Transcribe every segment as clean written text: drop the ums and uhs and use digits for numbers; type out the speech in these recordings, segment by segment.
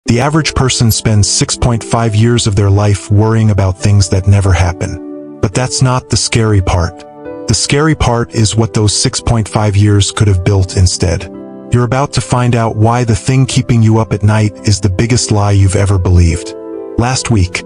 The average person spends 6.5 years of their life worrying about things that never happen. But that's not the scary part. The scary part is what those 6.5 years could have built instead. You're about to find out why the thing keeping you up at night is the biggest lie you've ever believed. Last week,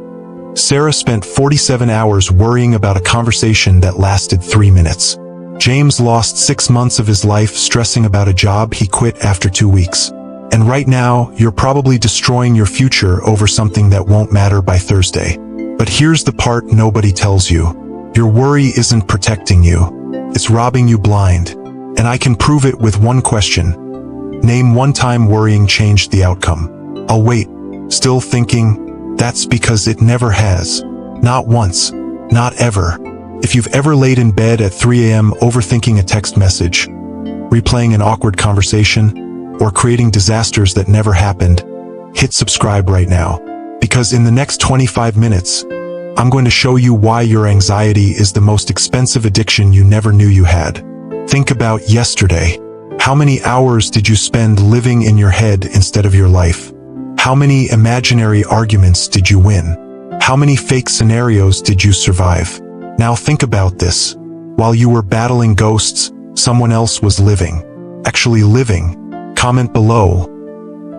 Sarah spent 47 hours worrying about a conversation that lasted 3 minutes. James lost 6 months of his life stressing about a job he quit after 2 weeks. And right now, you're probably destroying your future over something that won't matter by Thursday. But here's the part nobody tells you. Your worry isn't protecting you. It's robbing you blind. And I can prove it with one question. Name one time worrying changed the outcome. I'll wait. Still thinking? That's because it never has. Not once. Not ever. If you've ever laid in bed at 3 a.m. overthinking a text message, replaying an awkward conversation, or creating disasters that never happened, hit subscribe right now. Because in the next 25 minutes, I'm going to show you why your anxiety is the most expensive addiction you never knew you had. Think about yesterday. How many hours did you spend living in your head instead of your life? How many imaginary arguments did you win? How many fake scenarios did you survive? Now think about this. While you were battling ghosts, someone else was living. Actually living. Comment below.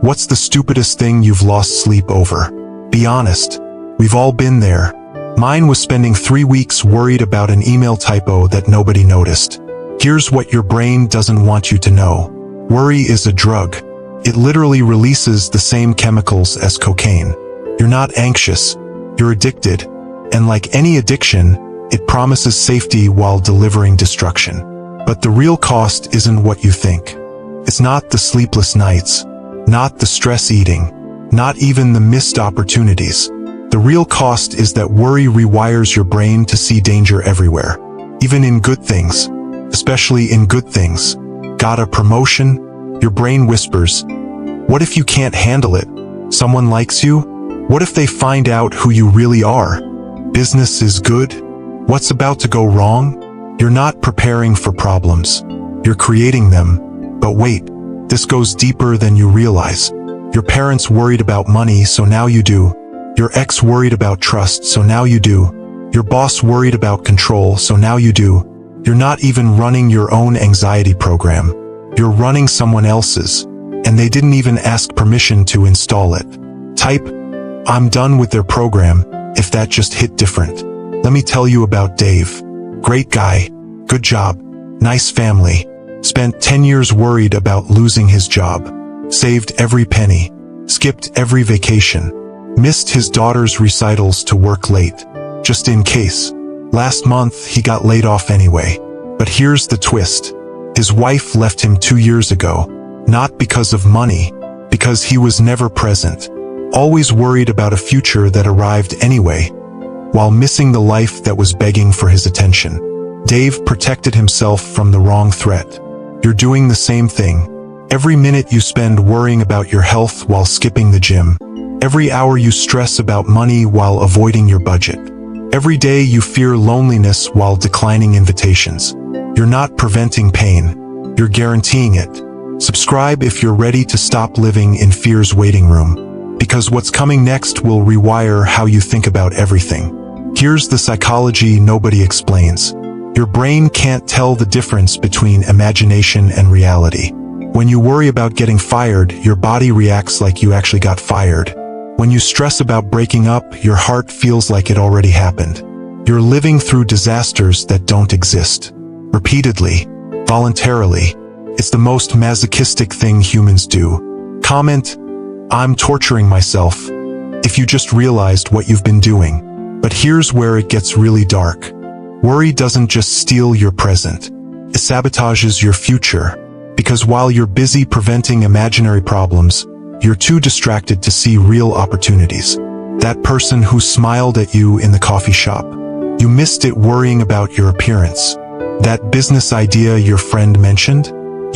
What's the stupidest thing you've lost sleep over? Be honest. We've all been there. Mine was spending 3 weeks worried about an email typo that nobody noticed. Here's what your brain doesn't want you to know. Worry is a drug. It literally releases the same chemicals as cocaine. You're not anxious. You're addicted. And like any addiction, it promises safety while delivering destruction. But the real cost isn't what you think. It's not the sleepless nights, not the stress eating, not even the missed opportunities. The real cost is that worry rewires your brain to see danger everywhere, even in good things, especially in good things. Got a promotion? Your brain whispers, what if you can't handle it? Someone likes you? What if they find out who you really are? Business is good? What's about to go wrong? You're not preparing for problems. You're creating them. But wait, this goes deeper than you realize. Your parents worried about money, so now you do. Your ex worried about trust, so now you do. Your boss worried about control, so now you do. You're not even running your own anxiety program. You're running someone else's, and they didn't even ask permission to install it. Type, I'm done with their program, if that just hit different. Let me tell you about Dave. Great guy, good job, nice family. Spent 10 years worried about losing his job. Saved every penny. Skipped every vacation. Missed his daughter's recitals to work late, just in case. Last month, he got laid off anyway. But here's the twist. His wife left him 2 years ago. Not because of money, because he was never present. Always worried about a future that arrived anyway, while missing the life that was begging for his attention. Dave protected himself from the wrong threat. You're doing the same thing. Every minute you spend worrying about your health while skipping the gym. Every hour you stress about money while avoiding your budget. Every day you fear loneliness while declining invitations. You're not preventing pain. You're guaranteeing it. Subscribe if you're ready to stop living in fear's waiting room. Because what's coming next will rewire how you think about everything. Here's the psychology nobody explains. Your brain can't tell the difference between imagination and reality. When you worry about getting fired, your body reacts like you actually got fired. When you stress about breaking up, your heart feels like it already happened. You're living through disasters that don't exist. Repeatedly, voluntarily. It's the most masochistic thing humans do. Comment, I'm torturing myself, if you just realized what you've been doing. But here's where it gets really dark. Worry doesn't just steal your present. It sabotages your future. Because while you're busy preventing imaginary problems, you're too distracted to see real opportunities. That person who smiled at you in the coffee shop. You missed it worrying about your appearance. That business idea your friend mentioned.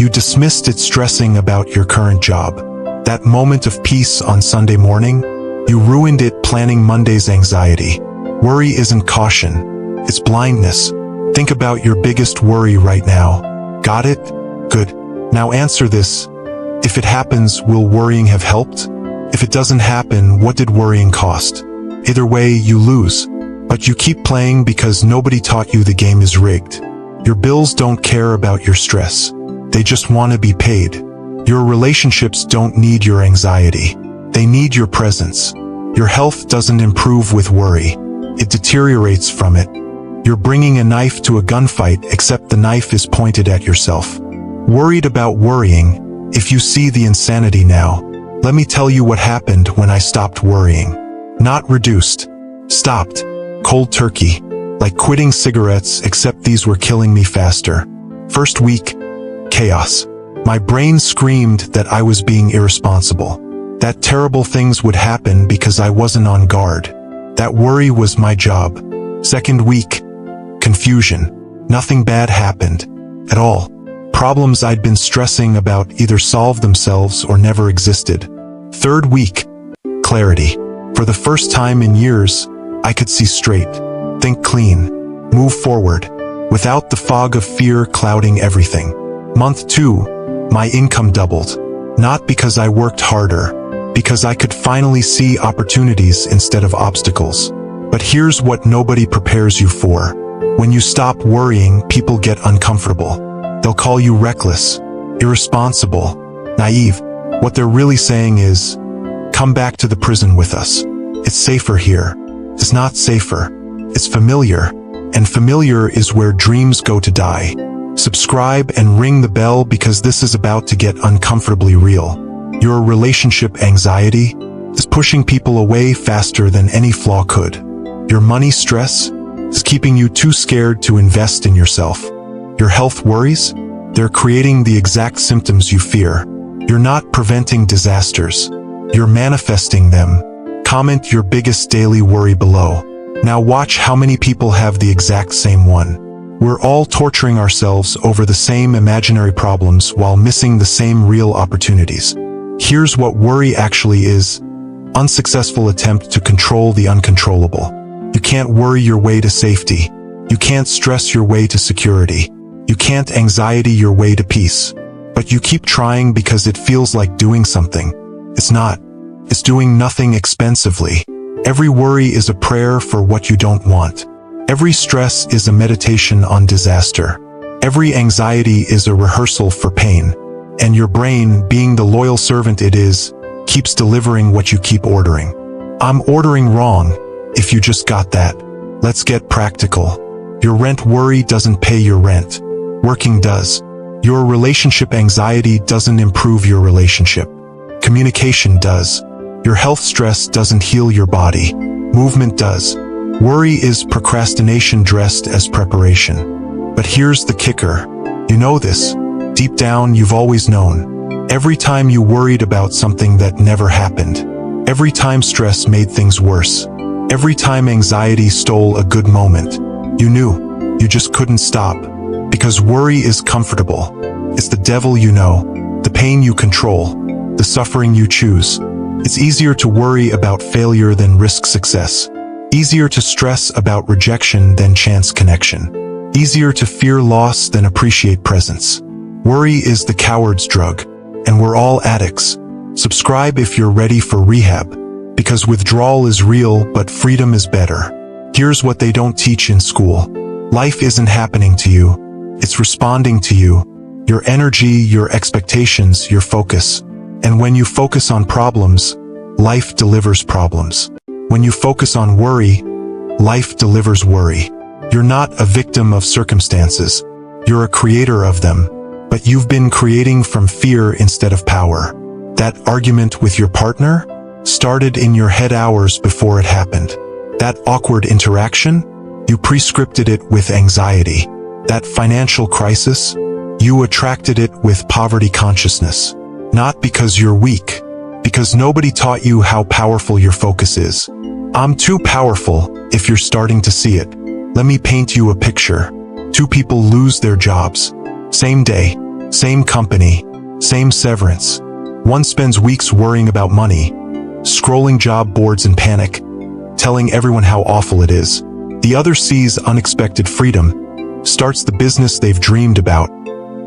You dismissed it stressing about your current job. That moment of peace on Sunday morning. You ruined it planning Monday's anxiety. Worry isn't caution. It's blindness. Think about your biggest worry right now. Got it? Good. Now answer this. If it happens, will worrying have helped? If it doesn't happen, what did worrying cost? Either way, you lose. But you keep playing because nobody taught you the game is rigged. Your bills don't care about your stress. They just want to be paid. Your relationships don't need your anxiety. They need your presence. Your health doesn't improve with worry. It deteriorates from it. You're bringing a knife to a gunfight, except the knife is pointed at yourself. Worried about worrying, if you see the insanity now, let me tell you what happened when I stopped worrying. Not reduced. Stopped. Cold turkey. Like quitting cigarettes, except these were killing me faster. First week, chaos. My brain screamed that I was being irresponsible. That terrible things would happen because I wasn't on guard. That worry was my job. Second week, confusion. Nothing bad happened. At all. Problems I'd been stressing about either solved themselves or never existed. Third week, clarity. For the first time in years, I could see straight. Think clean. Move forward. Without the fog of fear clouding everything. Month 2, my income doubled. Not because I worked harder. Because I could finally see opportunities instead of obstacles. But here's what nobody prepares you for. When you stop worrying, people get uncomfortable. They'll call you reckless, irresponsible, naive. What they're really saying is, come back to the prison with us. It's safer here. It's not safer. It's familiar. And familiar is where dreams go to die. Subscribe and ring the bell because this is about to get uncomfortably real. Your relationship anxiety is pushing people away faster than any flaw could. Your money stress is keeping you too scared to invest in yourself. Your health worries? They're creating the exact symptoms you fear. You're not preventing disasters. You're manifesting them. Comment your biggest daily worry below. Now watch how many people have the exact same one. We're all torturing ourselves over the same imaginary problems while missing the same real opportunities. Here's what worry actually is. Unsuccessful attempt to control the uncontrollable. You can't worry your way to safety. You can't stress your way to security. You can't anxiety your way to peace. But you keep trying because it feels like doing something. It's not. It's doing nothing expensively. Every worry is a prayer for what you don't want. Every stress is a meditation on disaster. Every anxiety is a rehearsal for pain. And your brain, being the loyal servant it is, keeps delivering what you keep ordering. I'm ordering wrong, if you just got that. Let's get practical. Your rent worry doesn't pay your rent. Working does. Your relationship anxiety doesn't improve your relationship. Communication does. Your health stress doesn't heal your body. Movement does. Worry is procrastination dressed as preparation. But here's the kicker. You know this. Deep down, you've always known. Every time you worried about something that never happened. Every time stress made things worse. Every time anxiety stole a good moment. You knew. You just couldn't stop. Because worry is comfortable. It's the devil you know. The pain you control. The suffering you choose. It's easier to worry about failure than risk success. Easier to stress about rejection than chance connection. Easier to fear loss than appreciate presence. Worry is the coward's drug, and we're all addicts. Subscribe if you're ready for rehab, because withdrawal is real, but freedom is better. Here's what they don't teach in school. Life isn't happening to you. It's responding to you. Your energy, your expectations, your focus. And when you focus on problems, life delivers problems. When you focus on worry, life delivers worry. You're not a victim of circumstances. You're a creator of them. But you've been creating from fear instead of power. That argument with your partner started in your head hours before it happened. That awkward interaction, you prescripted it with anxiety. That financial crisis, you attracted it with poverty consciousness. Not because you're weak, because nobody taught you how powerful your focus is. I'm too powerful, if you're starting to see it. Let me paint you a picture. Two people lose their jobs. Same day, same company, same severance. One spends weeks worrying about money, scrolling job boards in panic, telling everyone how awful it is. The other sees unexpected freedom, starts the business they've dreamed about,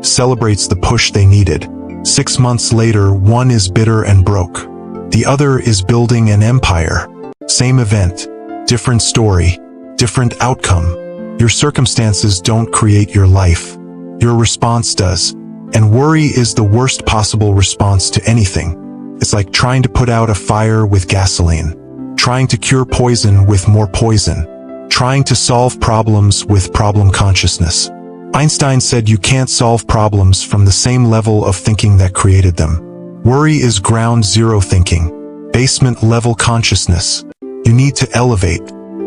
celebrates the push they needed. 6 months later, one is bitter and broke. The other is building an empire. Same event, different story, different outcome. Your circumstances don't create your life. Your response does. And worry is the worst possible response to anything. It's like trying to put out a fire with gasoline, trying to cure poison with more poison, trying to solve problems with problem consciousness. Einstein said you can't solve problems from the same level of thinking that created them. Worry is ground zero thinking, basement level consciousness. You need to elevate,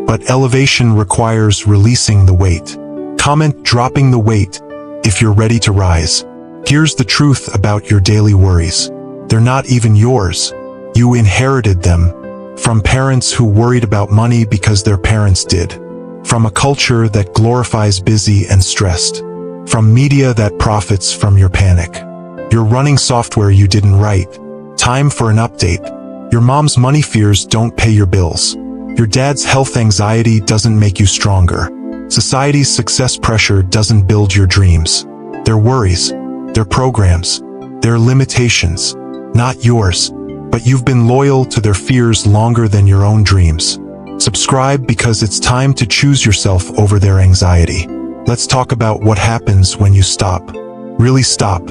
but elevation requires releasing the weight. Comment dropping the weight if you're ready to rise. Here's the truth about your daily worries. They're not even yours. You inherited them from parents who worried about money because their parents did. From a culture that glorifies busy and stressed. From media that profits from your panic. You're running software you didn't write. Time for an update. Your mom's money fears don't pay your bills. Your dad's health anxiety doesn't make you stronger. Society's success pressure doesn't build your dreams. They're worries, they're programs, they're limitations, not yours. But you've been loyal to their fears longer than your own dreams. Subscribe because it's time to choose yourself over their anxiety. Let's talk about what happens when you stop. Really stop.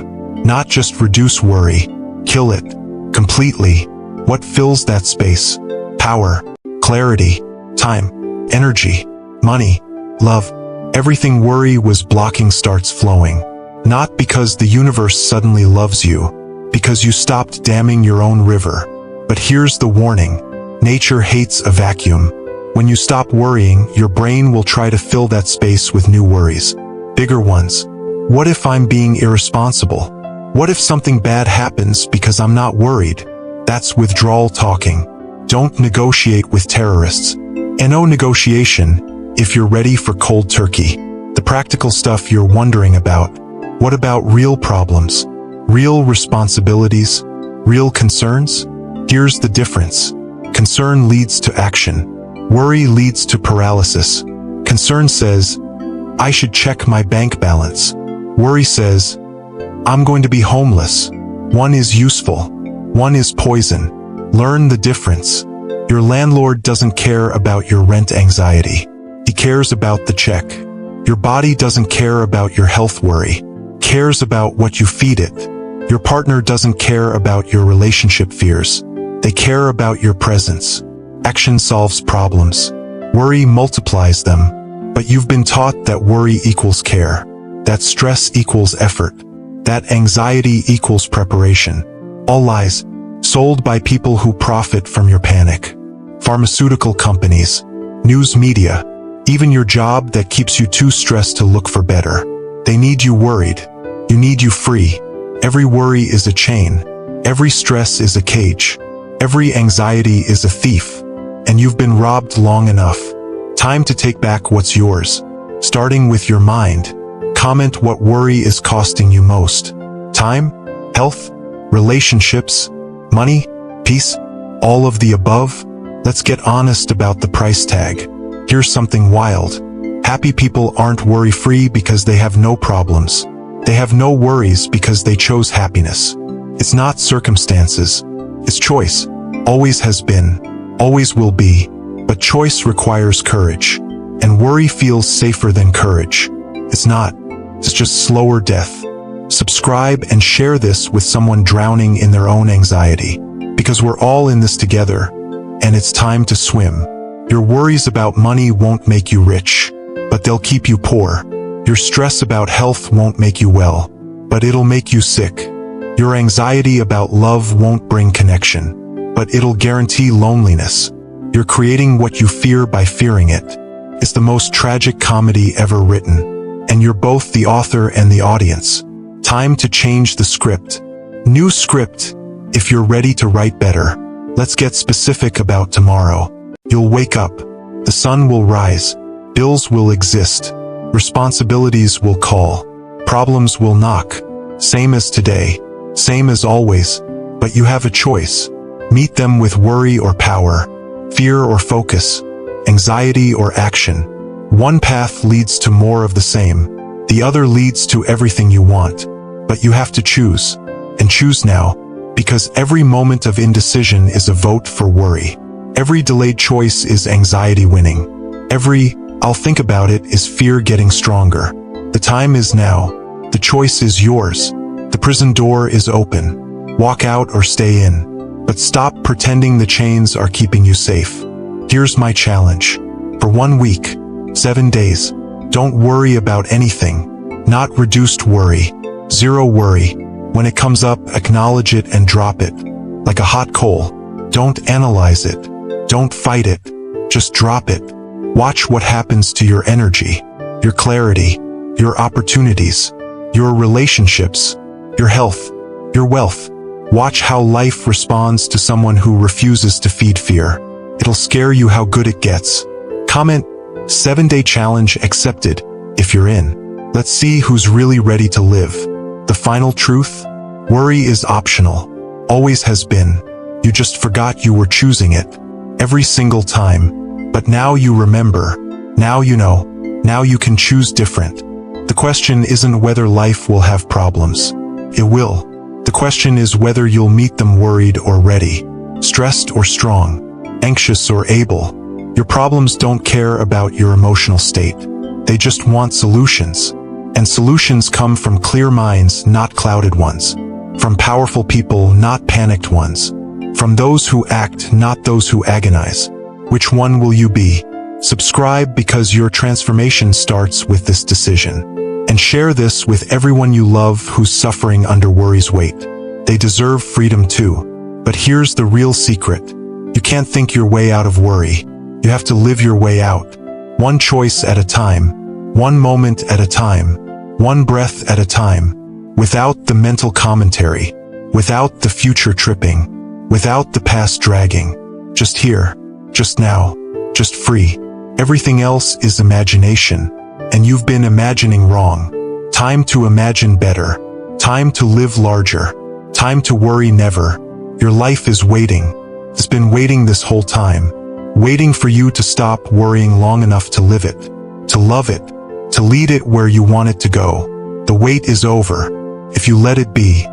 Not just reduce worry. Kill it. Completely. What fills that space? Power, clarity, time, energy, money, love. Everything worry was blocking starts flowing. Not because the universe suddenly loves you, because you stopped damming your own river. But here's the warning. Nature hates a vacuum. When you stop worrying, your brain will try to fill that space with new worries. Bigger ones. What if I'm being irresponsible? What if something bad happens because I'm not worried? That's withdrawal talking. Don't negotiate with terrorists. And no negotiation if you're ready for cold turkey. The practical stuff you're wondering about. What about real problems? Real responsibilities? Real concerns? Here's the difference. Concern leads to action. Worry leads to paralysis. Concern says, I should check my bank balance. Worry says, I'm going to be homeless. One is useful. One is poison. Learn the difference. Your landlord doesn't care about your rent anxiety. He cares about the check. Your body doesn't care about your health worry. Cares about what you feed it. Your partner doesn't care about your relationship fears. They care about your presence. Action solves problems. Worry multiplies them. But you've been taught that worry equals care. That stress equals effort. That anxiety equals preparation. All lies, sold by people who profit from your panic. Pharmaceutical companies, news media, even your job that keeps you too stressed to look for better. They need you worried. You need you free. Every worry is a chain. Every stress is a cage. Every anxiety is a thief. And you've been robbed long enough. Time to take back what's yours. Starting with your mind. Comment what worry is costing you most. Time? Health? Relationships? Money? Peace? All of the above? Let's get honest about the price tag. Here's something wild. Happy people aren't worry-free because they have no problems. They have no worries because they chose happiness. It's not circumstances. It's choice. Always has been. Always will be. But choice requires courage. And worry feels safer than courage. It's not. It's just slower death. Subscribe and share this with someone drowning in their own anxiety. Because we're all in this together. And it's time to swim. Your worries about money won't make you rich. But they'll keep you poor. Your stress about health won't make you well, but it'll make you sick. Your anxiety about love won't bring connection, but it'll guarantee loneliness. You're creating what you fear by fearing it. It's the most tragic comedy ever written, and you're both the author and the audience. Time to change the script. New script, if you're ready to write better. Let's get specific about tomorrow. You'll wake up. The sun will rise. Bills will exist. Responsibilities will call. Problems will knock. Same as today. Same as always. But you have a choice. Meet them with worry or power. Fear or focus. Anxiety or action. One path leads to more of the same. The other leads to everything you want. But you have to choose. And choose now. Because every moment of indecision is a vote for worry. Every delayed choice is anxiety winning. Every "I'll think about it" is fear getting stronger. The time is now. The choice is yours. The prison door is open. Walk out or stay in. But stop pretending the chains are keeping you safe. Here's my challenge. For 1 week, 7 days, don't worry about anything. Not reduced worry. Zero worry. When it comes up, acknowledge it and drop it. Like a hot coal. Don't analyze it. Don't fight it. Just drop it. Watch what happens to your energy, your clarity, your opportunities, your relationships, your health, your wealth. Watch how life responds to someone who refuses to feed fear. It'll scare you how good it gets. Comment, 7-day challenge accepted, if you're in. Let's see who's really ready to live. The final truth? Worry is optional. Always has been. You just forgot you were choosing it. Every single time. But now you remember. Now you know. Now you can choose different. The question isn't whether life will have problems. It will. The question is whether you'll meet them worried or ready. Stressed or strong. Anxious or able. Your problems don't care about your emotional state. They just want solutions. And solutions come from clear minds, not clouded ones. From powerful people, not panicked ones. From those who act, not those who agonize. Which one will you be? Subscribe because your transformation starts with this decision. And share this with everyone you love who's suffering under worry's weight. They deserve freedom too. But here's the real secret. You can't think your way out of worry. You have to live your way out. One choice at a time. One moment at a time. One breath at a time. Without the mental commentary. Without the future tripping. Without the past dragging. Just here. Just now. Just free. Everything else is imagination. And you've been imagining wrong. Time to imagine better. Time to live larger. Time to worry never. Your life is waiting. It's been waiting this whole time. Waiting for you to stop worrying long enough to live it. To love it. To lead it where you want it to go. The wait is over. If you let it be.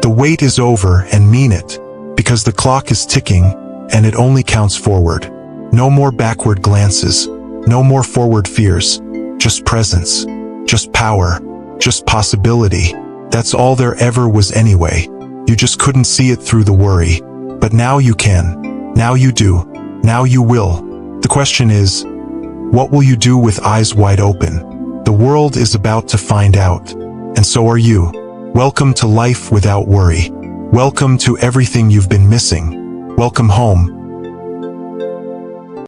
The wait is over, and mean it. Because the clock is ticking, and it only counts forward. No more backward glances. No more forward fears. Just presence. Just power. Just possibility. That's all there ever was anyway. You just couldn't see it through the worry. But now you can. Now you do. Now you will. The question is, what will you do with eyes wide open? The world is about to find out. And so are you. Welcome to life without worry. Welcome to everything you've been missing. Welcome home.